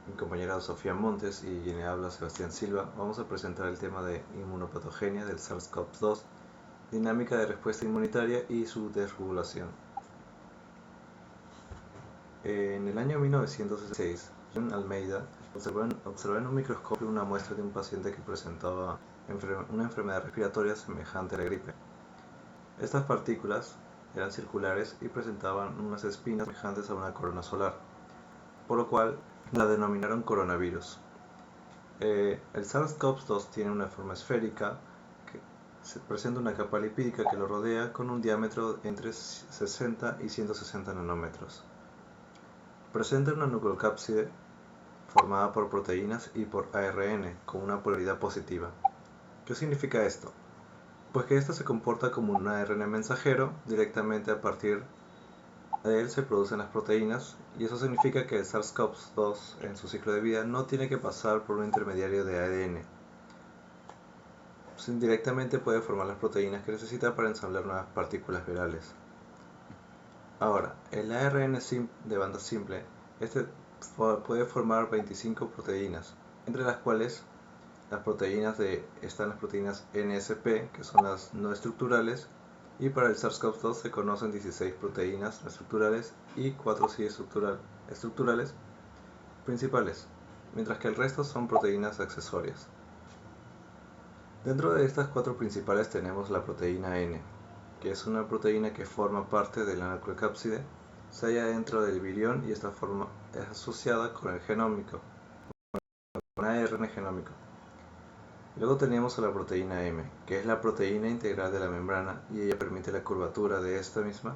mi compañera Sofía Montes y quien le habla Sebastián Silva. Vamos a presentar el tema de inmunopatogenia del SARS-CoV-2, dinámica de respuesta inmunitaria y su desregulación. En el año 1966, John Almeida observó en un microscopio una muestra de un paciente que presentaba una enfermedad respiratoria semejante a la gripe. Estas partículas eran circulares y presentaban unas espinas semejantes a una corona solar, por lo cual la denominaron coronavirus. El SARS-CoV-2 tiene una forma esférica que presenta una capa lipídica que lo rodea con un diámetro entre 60 y 160 nanómetros. Presenta una nucleocápside formada por proteínas y por ARN con una polaridad positiva. ¿Qué significa esto? Pues que esto se comporta como un ARN mensajero. Directamente a partir de él se producen las proteínas, y eso significa que el SARS-CoV-2 en su ciclo de vida no tiene que pasar por un intermediario de ADN. Directamente puede formar las proteínas que necesita para ensamblar nuevas partículas virales. Ahora, el ARN de banda simple puede formar 25 proteínas, entre las cuales están las proteínas NSP, que son las no estructurales, y para el SARS-CoV-2 se conocen 16 proteínas no estructurales y 4 sí estructurales principales, mientras que el resto son proteínas accesorias. Dentro de estas 4 principales tenemos la proteína N, que es una proteína que forma parte de la nucleocápside, se halla dentro del virión y esta forma es asociada con el genómico, con ARN genómico. Luego tenemos a la proteína M, que es la proteína integral de la membrana, y ella permite la curvatura de esta misma.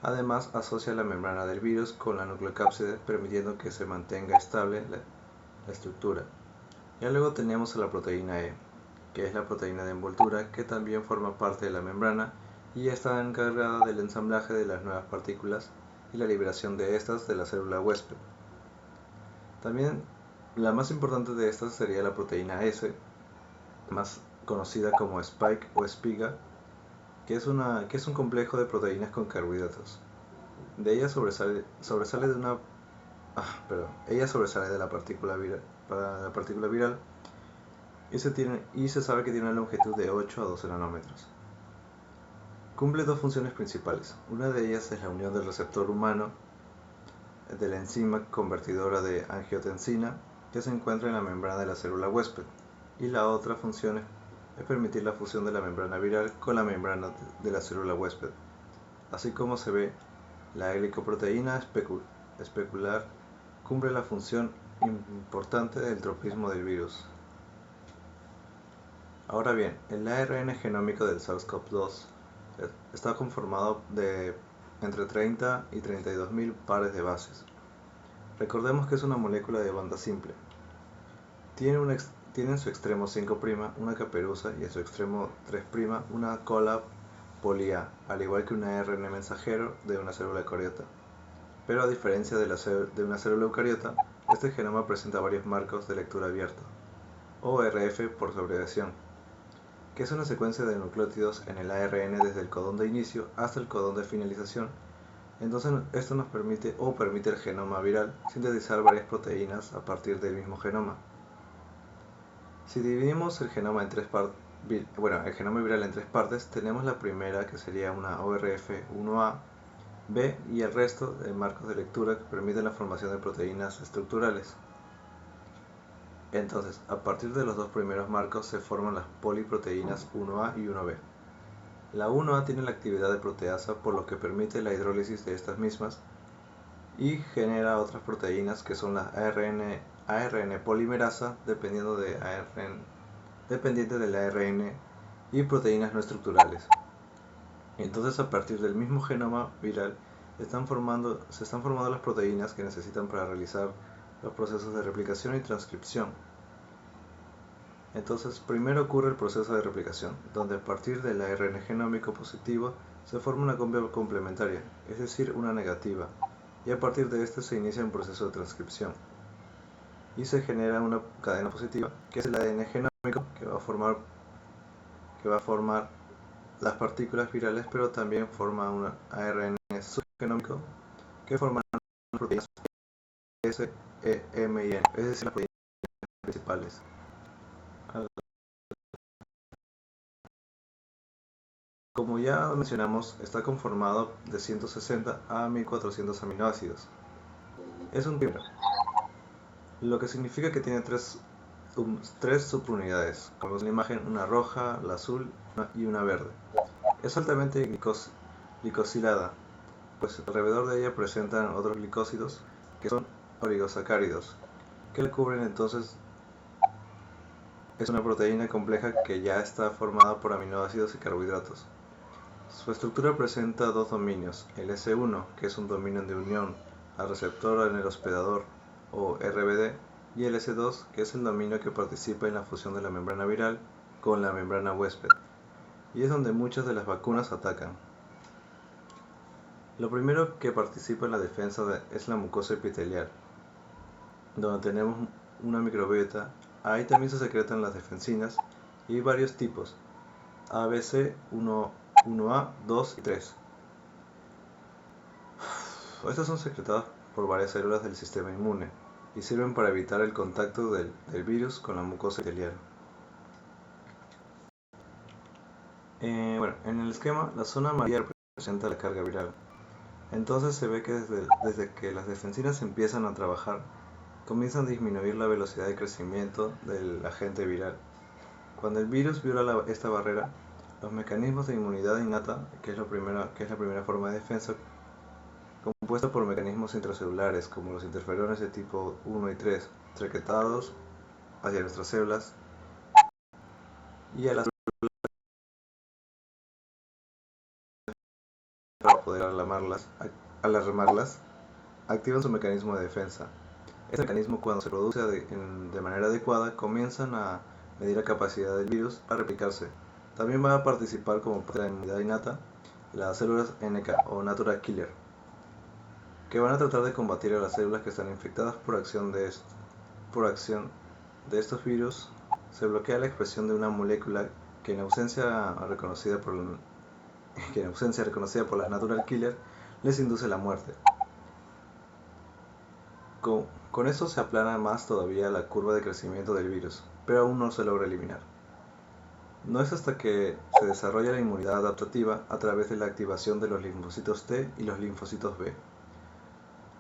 Además, asocia la membrana del virus con la nucleocápside, permitiendo que se mantenga estable la estructura. Y luego tenemos a la proteína E, que es la proteína de envoltura, que también forma parte de la membrana y está encargada del ensamblaje de las nuevas partículas y la liberación de estas de la célula huésped. También la más importante de estas sería la proteína S, más conocida como spike o espiga, que es un complejo de proteínas con carbohidratos. Ella sobresale de la partícula viral, y se sabe que tiene una longitud de 8 a 12 nanómetros. Cumple dos funciones principales. Una de ellas es la unión del receptor humano de la enzima convertidora de angiotensina, que se encuentra en la membrana de la célula huésped, y la otra función es permitir la fusión de la membrana viral con la membrana de la célula huésped. Así como se ve, la glicoproteína especular cumple la función importante del tropismo del virus. Ahora bien, el ARN genómico del SARS-CoV-2 está conformado de entre 30 y 32.000 pares de bases. Recordemos que es una molécula de banda simple. Tiene en su extremo 5' una caperuza y en su extremo 3' una cola poli-A, al igual que un ARN mensajero de una célula eucariota. Pero a diferencia de una célula eucariota, este genoma presenta varios marcos de lectura abierta, o RF por su abreviación, que es una secuencia de nucleótidos en el ARN desde el codón de inicio hasta el codón de finalización. Entonces esto nos permite al genoma viral sintetizar varias proteínas a partir del mismo genoma. Si dividimos el genoma el genoma viral en tres partes, tenemos la primera, que sería una ORF1A, B y el resto de marcos de lectura que permiten la formación de proteínas estructurales. Entonces, a partir de los dos primeros marcos se forman las poliproteínas 1A y 1B. La 1A tiene la actividad de proteasa, por lo que permite la hidrólisis de estas mismas y genera otras proteínas que son las ARN polimerasa, dependientes del ARN, y proteínas no estructurales. Entonces, a partir del mismo genoma viral se están formando las proteínas que necesitan para realizar los procesos de replicación y transcripción. Entonces, primero ocurre el proceso de replicación, donde a partir del ARN genómico positivo se forma una copia complementaria, es decir, una negativa, y a partir de este se inicia un proceso de transcripción y se genera una cadena positiva, que es el ADN genómico, que va a formar las partículas virales, pero también forma un ARN subgenómico que forma proteínas S, E, M y N, es decir, las proteínas principales. Como ya mencionamos, está conformado de 160 a 1400 aminoácidos. Es un trímero, lo que significa que tiene tres subunidades, como vemos en la imagen, una roja, la azul y una verde. Es altamente glicosilada, pues alrededor de ella presentan otros glicósidos que son oligosacáridos, que la cubren. Entonces es una proteína compleja que ya está formada por aminoácidos y carbohidratos. Su estructura presenta dos dominios, el S1, que es un dominio de unión al receptor en el hospedador o RBD, y el S2, que es el dominio que participa en la fusión de la membrana viral con la membrana huésped, y es donde muchas de las vacunas atacan. Lo primero que participa en la defensa es la mucosa epitelial, donde tenemos una microbiota. Ahí también se secretan las defensinas y hay varios tipos, ABC 1A, 2 y 3. Estas son secretadas por varias células del sistema inmune y sirven para evitar el contacto del virus con la mucosa epitelial. Bueno, en el esquema, la zona amarilla representa la carga viral. Entonces se ve que desde que las defensinas empiezan a trabajar, comienzan a disminuir la velocidad de crecimiento del agente viral. Cuando el virus viola esta barrera, los mecanismos de inmunidad innata, que es la primera forma de defensa, compuesta por mecanismos intracelulares como los interferones de tipo 1 y 3, secretados hacia nuestras células y a las células para poder alarmarlas, activan su mecanismo de defensa. Este mecanismo, cuando se produce de manera adecuada, comienzan a medir la capacidad del virus para replicarse. También va a participar como parte de la inmunidad innata las células NK o Natural Killer, que van a tratar de combatir a las células que están infectadas. Por acción de estos virus se bloquea la expresión de una molécula que en ausencia reconocida por las Natural Killer les induce la muerte. Con esto se aplana más todavía la curva de crecimiento del virus, pero aún no se logra eliminar. No es hasta que se desarrolla la inmunidad adaptativa a través de la activación de los linfocitos T y los linfocitos B.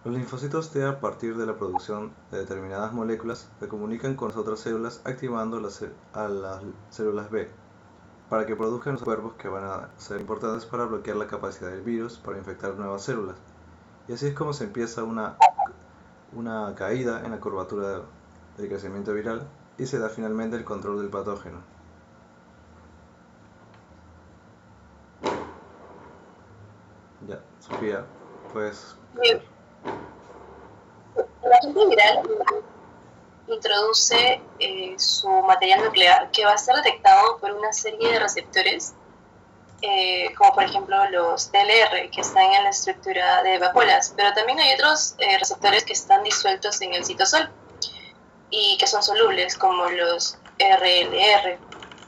Los linfocitos T, a partir de la producción de determinadas moléculas, se comunican con las otras células activando a las células B para que produzcan los cuerpos que van a ser importantes para bloquear la capacidad del virus para infectar nuevas células. Y así es como se empieza una caída en la curvatura del crecimiento viral y se da finalmente el control del patógeno. Ya, Sofía, pues... El agente viral introduce su material nuclear que va a ser detectado por una serie de receptores, como por ejemplo los TLR, que están en la estructura de vacuolas, pero también hay otros receptores que están disueltos en el citosol y que son solubles, como los RLR,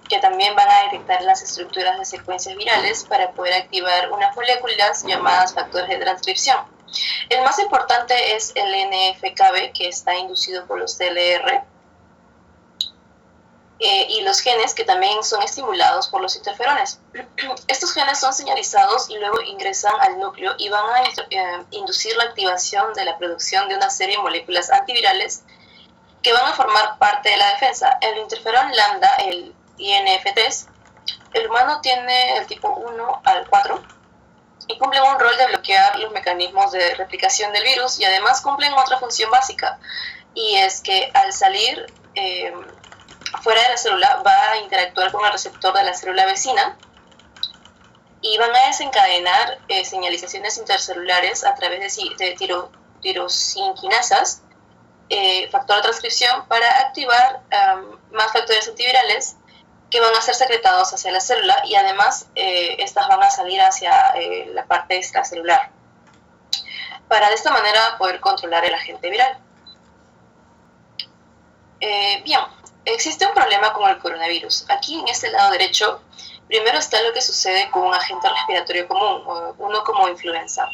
que también van a detectar las estructuras de secuencias virales para poder activar unas moléculas llamadas factores de transcripción. El más importante es el NF-κB, que está inducido por los TLR, y los genes que también son estimulados por los interferones. Estos genes son señalizados y luego ingresan al núcleo y van a inducir la activación de la producción de una serie de moléculas antivirales que van a formar parte de la defensa. El interferón lambda, el INF3, el humano tiene el tipo 1 al 4 y cumplen un rol de bloquear los mecanismos de replicación del virus, y además cumplen otra función básica, y es que al salir fuera de la célula va a interactuar con el receptor de la célula vecina y van a desencadenar señalizaciones intercelulares a través de tirosinquinasas, factor de transcripción, para activar más factores antivirales que van a ser secretados hacia la célula, y además estas van a salir hacia la parte extracelular para de esta manera poder controlar el agente viral. Bien, existe un problema con el coronavirus. Aquí en este lado derecho, primero está lo que sucede con un agente respiratorio común, uno como influenza.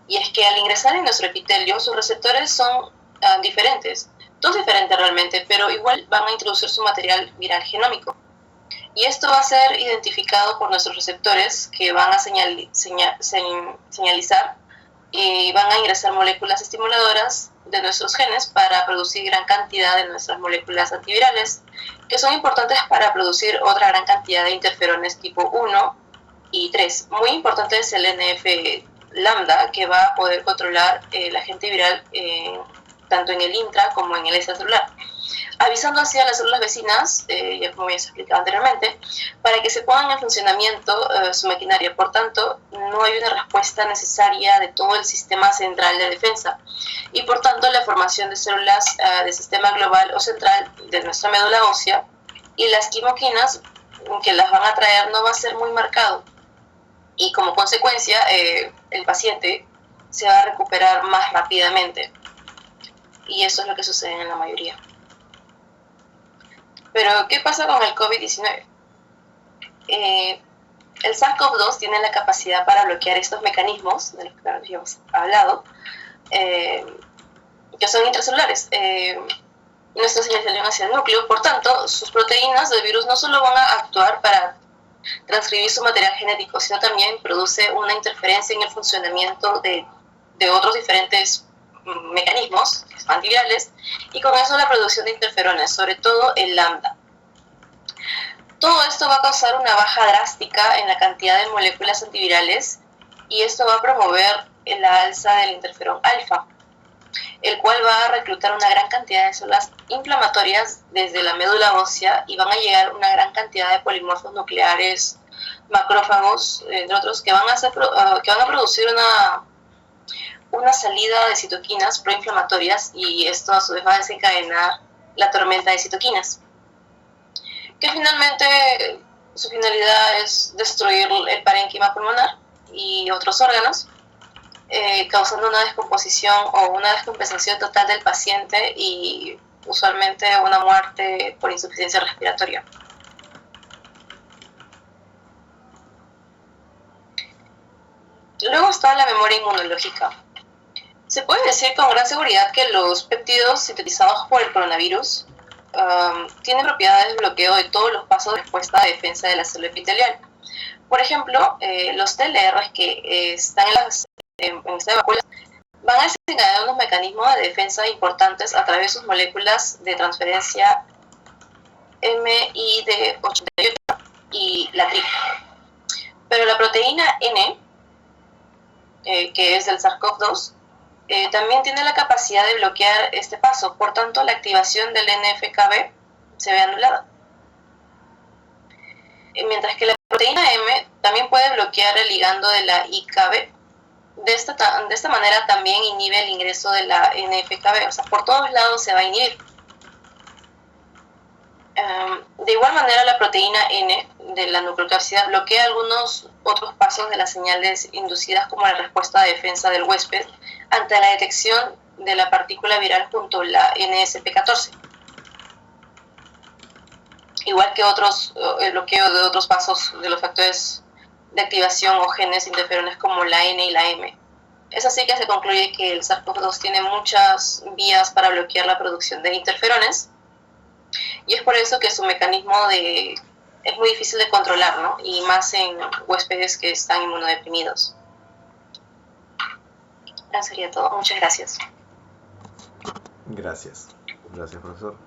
Y es que al ingresar en nuestro epitelio, sus receptores son diferentes, dos diferentes realmente, pero igual van a introducir su material viral genómico. Y esto va a ser identificado por nuestros receptores que van a señalizar y van a ingresar moléculas estimuladoras de nuestros genes para producir gran cantidad de nuestras moléculas antivirales, que son importantes para producir otra gran cantidad de interferones tipo 1 y 3. Muy importante es el NF-lambda, que va a poder controlar el agente viral tanto en el intra como en el extracelular, avisando así a las células vecinas, ya como ya se explicado anteriormente, para que se pongan en funcionamiento su maquinaria. Por tanto, no hay una respuesta necesaria de todo el sistema central de defensa y por tanto la formación de células del sistema global o central de nuestra médula ósea y las quimoquinas que las van a traer no va a ser muy marcado, y como consecuencia el paciente se va a recuperar más rápidamente, y eso es lo que sucede en la mayoría. Pero, ¿qué pasa con el COVID-19? El SARS-CoV-2 tiene la capacidad para bloquear estos mecanismos de los que habíamos hablado, que son intracelulares. Nuestra señalización hacia el núcleo, por tanto, sus proteínas del virus no solo van a actuar para transcribir su material genético, sino también produce una interferencia en el funcionamiento de otros diferentes mecanismos antivirales, y con eso la producción de interferones, sobre todo el lambda. Todo esto va a causar una baja drástica en la cantidad de moléculas antivirales, y esto va a promover la alza del interferón alfa, el cual va a reclutar una gran cantidad de células inflamatorias desde la médula ósea, y van a llegar una gran cantidad de polimorfos nucleares, macrófagos, entre otros, que van a producir una salida de citoquinas proinflamatorias, y esto a su vez va a desencadenar la tormenta de citoquinas, que finalmente su finalidad es destruir el parénquima pulmonar y otros órganos, causando una descomposición o una descompensación total del paciente y usualmente una muerte por insuficiencia respiratoria. Luego está la memoria inmunológica. Se puede decir con gran seguridad que los péptidos sintetizados por el coronavirus tienen propiedades de bloqueo de todos los pasos de respuesta de defensa de la célula epitelial. Por ejemplo, los TLR que están en esta vacuna van a desencadenar unos mecanismos de defensa importantes a través de sus moléculas de transferencia MID88 y la TRIP. Pero la proteína N, que es del SARS-CoV-2, también tiene la capacidad de bloquear este paso, por tanto la activación del NF-κB se ve anulada. Mientras que la proteína M también puede bloquear el ligando de la IKB. De esta manera también inhibe el ingreso de la NF-κB, o sea, por todos lados se va a inhibir. De igual manera, la proteína N de la nucleocapsidad bloquea algunos otros pasos de las señales inducidas, como la respuesta de defensa del huésped ante la detección de la partícula viral junto a la NSP14. Igual que el bloqueo de otros pasos de los factores de activación o genes interferones como la N y la M. Es así que se concluye que el SARS-CoV-2 tiene muchas vías para bloquear la producción de interferones, y es por eso que su mecanismo es muy difícil de controlar, ¿no? Y más en huéspedes que están inmunodeprimidos. Eso sería todo. Muchas gracias. Gracias, profesor.